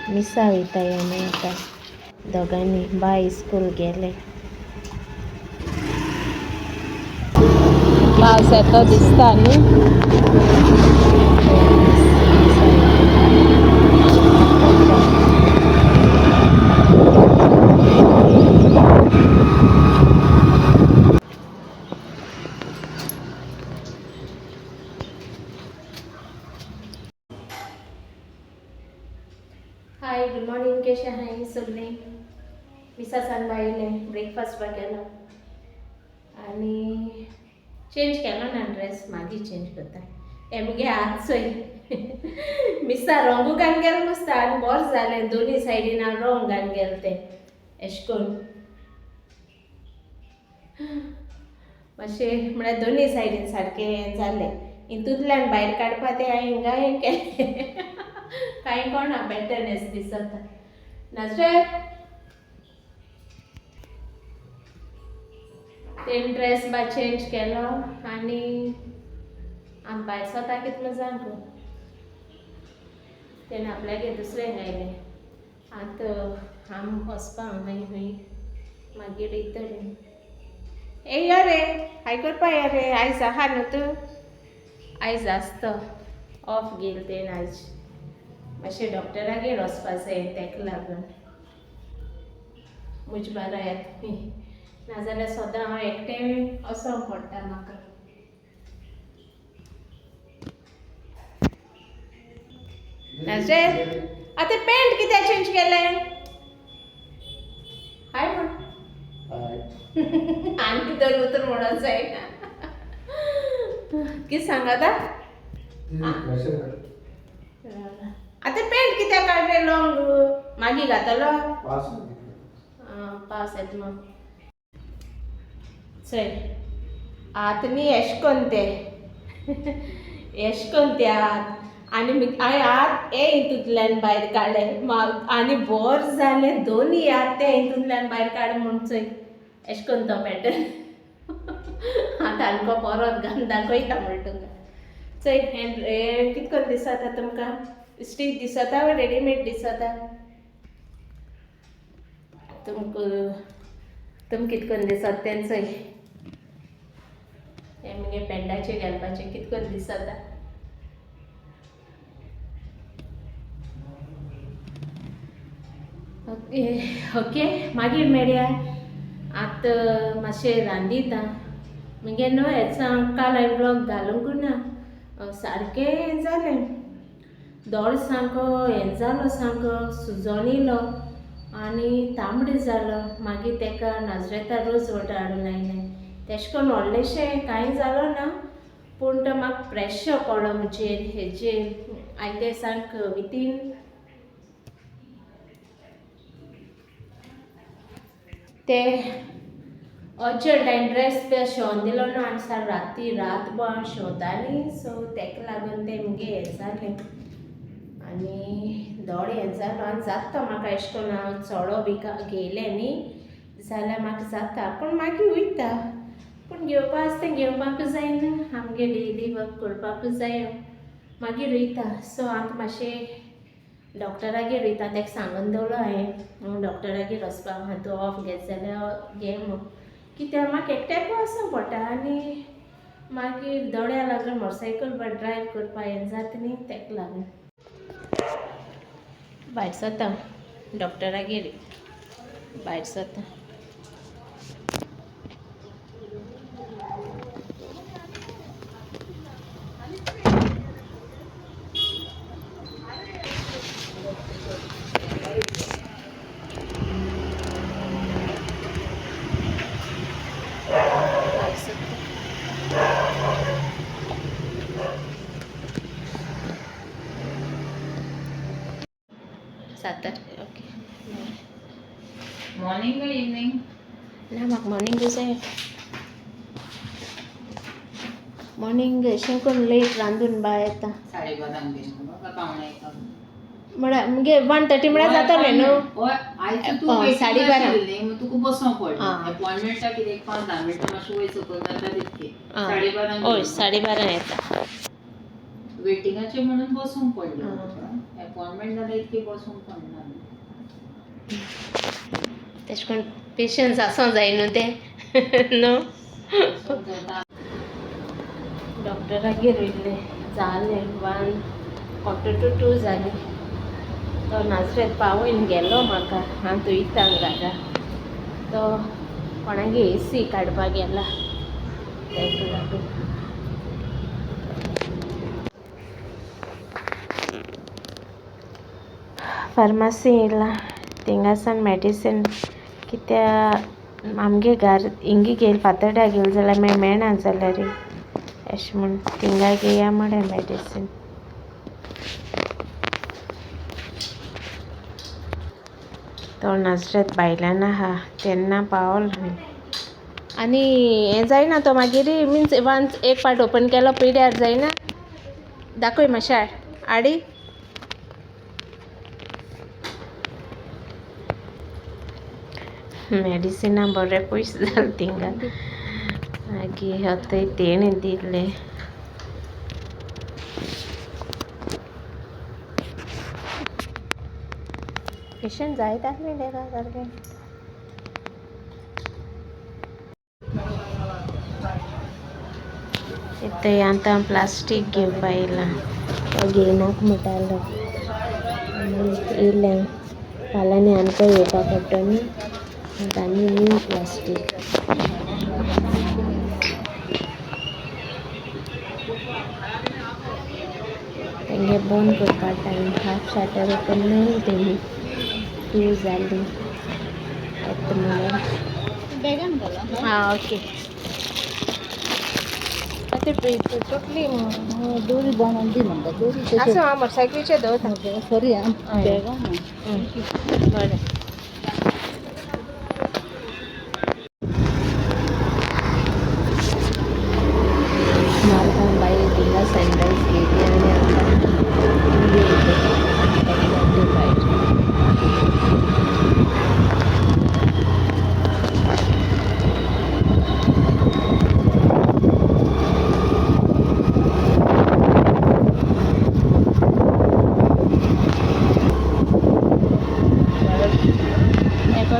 मिसा वयता आमी आतां दोगांनी बाय स्कूल गेले. पावस येतो दिसता न्ही. हाय, गुड मॉर्निंग. कशें आहाय सगळीं? मिसा सांग बायले ब्रेकफास्ट केलो आनी चेंज केलो ना ड्रेस, मागीर चेंज करता. हे मुगे आज चोय मिसा रंगू घालन गेलो मस्ता आनी बोर जालें. दोनी सायडीन हांव रंग घालन गेलें तें एशें कोन्न मातशें म्हळ्यार दोनी सायडीन सारकें जालें. हितूंतल्यान भायर काडपा तें हांवें हिंगा हें केलें कांय कोणा पॅटर्न दिसता नाजरें. तें ड्रेस बा चेंज केलो आनी आमी भायर सोता कितलो जाण गो. तेणें आपल्यागे दुसरें घायलें. आतां आमी वचपा मागीर खंय मागीर येतलीं. ए यो रे, हाय करपा यो रे. आयज आहा न्हू तूं? आयज आसतो ऑफ गेल तें आयज. मातशें डॉक्टरागेर वचपा जाय तेका लागून. म्हजे बारा येता नाजाल्यार सोदां हांव एकटें वचोंक पडटा म्हाका. नाजरें, आतां पॅन्ट कित्याक चेंज केलें? हाय म्हण. आनी कितें उतर म्हणून जायना. कितें सांगता? आतां पॅन्ट कित्याक काडले लॉंग? मागीर घातलो? पावस येता मग चल. आतां न्ही एशें कोन्न तें एशें कोन्न तें आनी हांवें आतां हे हितूंतल्यान भायर काडलें आनी बोर जालें. दोनी आतां ते हितूंतल्यान भायर काड म्हूण चोय एशें कोन्न तो पॅटर्न आतां आमकां परत घालून दाखयता म्हण तुका. चोय हें कितें कोन्न दिसता तुमकां? स्टीच दिसता वा रेडीमेड दिसता? तुमकां कितें कोन्न दिसता तें चोय. हें मगे पॅन्टाचेर घालपाचें कितें कोन्न दिसता? ओके मागीर मेळया. आतां मातशें रांदिता. मगे न्हू हेचा काल हांवें ब्लॉग घालूंक ना. सारकें हें जालें. दोळ सामको हें जालो, सामको सुजोन येयलो आनी तांबडो जालो. मागीर तेका नाजरेता रोज वॉटर हाडून आयलें. तेशें कोन्न व्हडलेशें कांय जालो ना पूण तो म्हाका प्रेशर पडलो म्हजेर हेजेर. हांवें तें सामको विथीन तें अर्जंट हांवें ड्रेस बी शिंवोन दिलो ना आनी सार रातभर शिंवतालीं. सो तेका लागून तें मुगे हें जालें आनी दोळ हें जालो आनी जाता म्हाका एशें कोन्न हांव चोडो बी घेयलें न्ही जाल्यार म्हाका जाता. पूण मागीर वयता. पूण घेवपा आसता तें घेवपाकूच जायना. आमगे डेली वर्क करपाकूच जायो. मागीर वयता. सो आतां मातशें डॉक्टरागेर वयता. तेका सांगून दवरलो हांवें डॉक्टरागेर वचपाक. आतां तूं ऑफ घेत जाल्यार घे म्हूण. कित्याक म्हाका एकट्याकूय वचोंक पडटा आनी मागीर दोळ्या लागून मोटरसायकल ड्रायव करपा हें जाता न्ही तेका लागून भायर सरता. डॉक्टरागेर भायर सरता. ओके. मॉर्निंग का इवनिंग? ना म्हाका मॉर्निंग जाय. मॉर्निंग अशें करून लेट रांदून बाय येता. 12:30 घेता बाबा पावणे 1 म्हळ्यार मुगे 1:30 म्हळ्यार जातलें न्हू. आयज तू 12:30 मग तुका बसोंक पडलें. अपॉइंटमेंटा कितें 5-10 मिनटां मातशें वयर सकयल जाता तितके 12:30 हय 12:30 येता. वेटिंगाचें म्हणून बसूंक पडलें तुका अपॉइंटमेंट जाल्यार इतकी बसूंक पडना तेश कोन पेशन्स आसूं जाय न्हू तें न्हू. डॉक्टरागेर वयले जालें 1:45 जाली. तो नाजरेत पावून गेलो म्हाका, हांव दुयतां घरा. तो कोणागे AC काडपाक गेला तेका लागून. फार्मासी येयला थिंगासान मेडिसीन कित्या आमगे घार हिंगी घेयल फातोड्या घेयल जाल्यार मागीर मेळना जाल्यार अशें म्हूण थिंगा घेया म्हळें मेडिसीन. तो नाजरेत भायल्यान आहा तेन्ना पावलो आनी हें जायना तो मागीर मिन्स वन्स एक पार्ट ओपन केलो पिड्यार जायना. दाखय मातशें आडी. मेडिसिना बरें पयशे जाले थिंगा. मागीर आतां तेणी दिले. पेशंट जायत आसले तेका सारकें. इथं आतां प्लास्टीक घेवपा येयलां. तो घेयनाक म्हणटालो येयलें. फाल्यांनी आमकां येवपा पडटा न्ही आनी न्यू प्लास्टीक. तेंगे बंद करपा टायम. हाफ शटर ओपन मेळ्ळी तेणी 2 जाली येता म्हणून. आं ओके. तुटली दोरी बांदून दी म्हणटा दोरी आसूं हांव मोटरसायकलीचेर दवरतां. सॉरी आं बॅगां बरें. मारगांव बाई थिंगा सँडल्स घेतली आनी आतां भायर.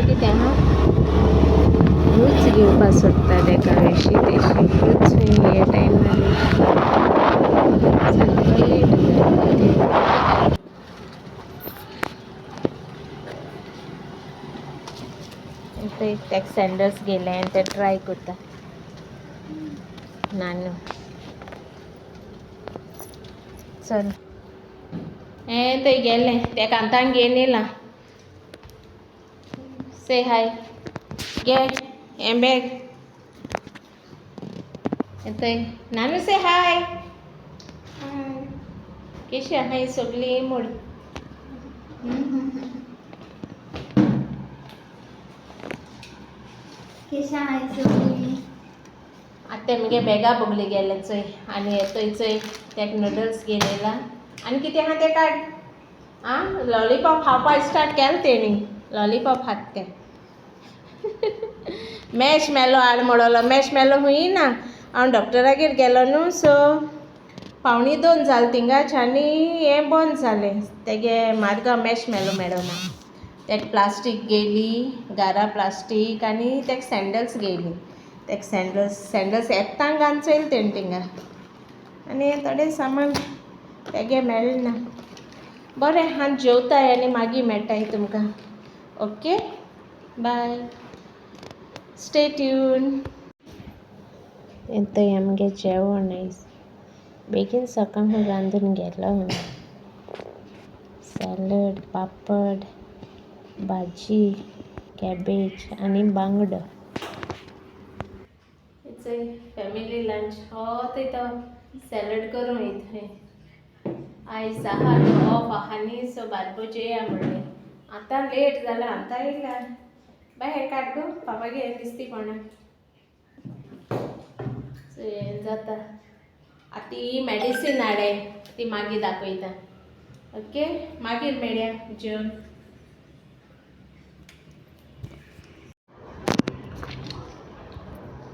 कितें आहा फ्रुट्स घेवपा सोदता तेका अशी तेशी फ्रुट्स हे टायमार सारको लेट जाता. तेका सँडल्स गेले आनी ते ट्राय करता. नानू चल हें थंय गेलें त्या कांतान घेवन येयलां. से हाय गे हें बॅग येतय. नानू से हाय. केशी आहाय सगळीं म्हूण. केशा आहाय सगळीं. आतां मगे बॅगा बोगली गेले चोय आनी येतोय चोय तेका नूडल्स घेवन येयला. आनी कितें आहा तें काड. आं लॉलीपॉप खावपा स्टार्ट केलें तेणी. लॉलीपॉप खात तें. मॅश मेलो हाड म्हणलो. मॅश मेलो खूंय ना. हांव डॉक्टरागेर गेलो न्हू सो 1:45 जालें थिंगाच आनी हें बंद जालें. तेगे मारगांव मॅश मेलो मेळोना. तेका प्लास्टीक घेयली घारा प्लास्टीक आनी तेका सँडल्स घेयली. तेका सँडल्स येतां घालन चोयलें तेणी थिंगा आनी थोडें सामान तेगे मेळना. बरें हांव जेवताय आनी मागीर मेळटाय तुमकां. Okay bye. Stay tune. येतय आमगे जेवण आयज. बेगीन सकाळीं रांदून गेलो. सॅलड पापड भाजी कॅबेज आनी बांगडो. फॅमिली लंच हो थंय तो सॅलड करूं वयता. आयज आहा न्हू ऑफ आहा न्ही सो बारबो जेया म्हणलें. आतां लेट जालां आतां येयला. बाय हें काड गो पापागे हें दिसती कोणा. सो हें जाता. आतां ती मेडिसीन हाडे ती मागीर दाखयता. ओके मागीर मेळया जेवन.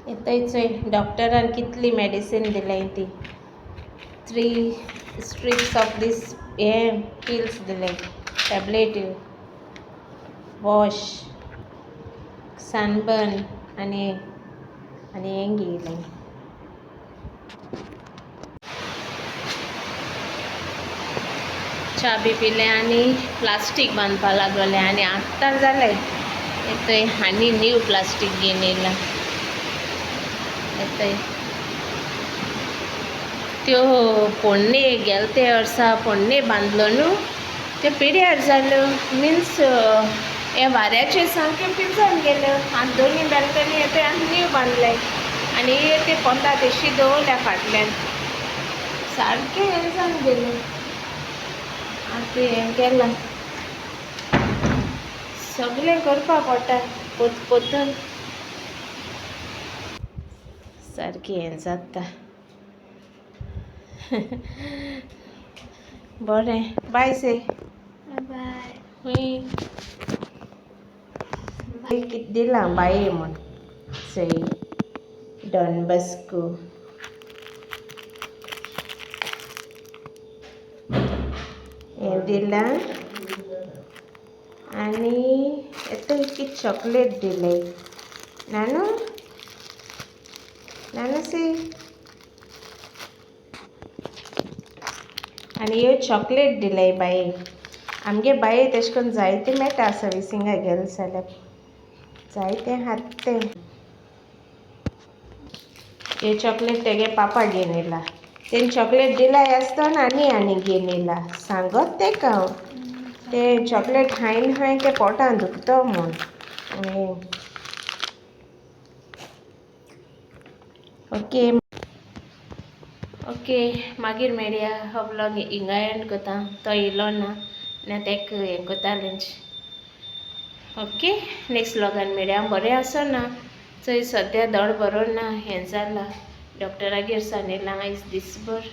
येतय चोय डॉक्टरान कितली मेडिसीन दिल्याय ती 3 स्ट्रिप्स ऑफ दीस हे पिल्स दिले टॅबलेट वॉश सनबर्न आनी हें घेयलें च्या बी पिलें आनी प्लास्टीक बांदपा लागलें आनी आत्तां जालें येतय आनी न्यू प्लास्टीक घेवन येयला येतय त्यो पोन्ने गेल ते वर्सा पोन्ने बांदलो न्हू त्यो पिड्यार जाल्यो मिन्स हे वाऱ्याचे सारके पिंजून गेल्यो आनी दोनी बेल्टनी येते आनी न्यू बांदले आनी ते पोंदा तेशी दवरल्या फाटल्यान सारके हें जावन गेले आतां हें केलां सगळें करपा पडटा पोत्तून सारकें हें जाता बरें बाय से बाय हूंय कितें दिलां बाये म्हूण सई डॉन बस्को हें दिलां आनी येतय कितें चॉकलेट दिले नानू नानू सी आनी ह्यो चॉकलेट दिले बाये आमगे बाये तेश कोन्न जायते मेळटा सर्विसिंगा गेले जाल्यार जायते हात ते हे चॉकलेट तेगे पापा घेवन येयला तेणी चॉकलेट दिलाय आसतना आनी घेवन येयला सांगत तेका हांव ते चॉकलेट हायन हाय ते पोटान दुखतो म्हूण ओके ओके मागीर मेळया हो व्लॉग हिंगा एंड कोता तो येयलो ना तेका हें कोता लंच ओके नेक्स्ट व्लॉगान मेळया बरें आसना चोय सद्या धड बरो ना हें जाला डॉक्टरागेर सान येयलां आयज दीसभर